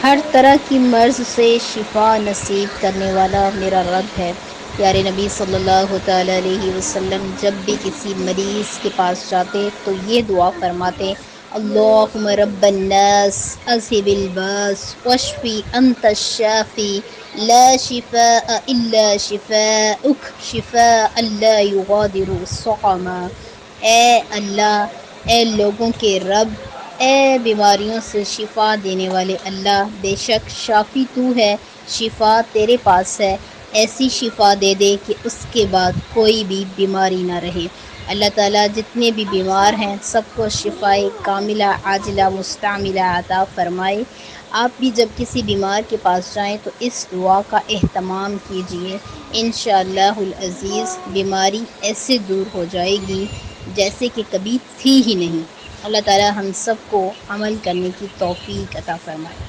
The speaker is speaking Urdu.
ہر طرح کی مرض سے شفا نصیب کرنے والا میرا رب ہے۔ پیارے نبی صلی اللہ تعالیٰ علیہ وسلم جب بھی کسی مریض کے پاس جاتے تو یہ دعا فرماتے: اللہم رب الناس اذھب الباس واشفی انت الشافی لا شفاء الا شفاءک شفاء لا یغادر سقما۔ اے اللہ، اے لوگوں کے رب، اے بیماریوں سے شفا دینے والے اللہ، بے شک شافی تو ہے، شفا تیرے پاس ہے، ایسی شفا دے دے کہ اس کے بعد کوئی بھی بیماری نہ رہے۔ اللہ تعالیٰ جتنے بھی بیمار ہیں سب کو شفائے کاملہ عاجلہ مستعملہ عطا فرمائے۔ آپ بھی جب کسی بیمار کے پاس جائیں تو اس دعا کا اہتمام کیجیے، انشاءاللہ العزیز بیماری ایسے دور ہو جائے گی جیسے کہ کبھی تھی ہی نہیں۔ اللہ تعالیٰ ہم سب کو عمل کرنے کی توفیق عطا فرمائے۔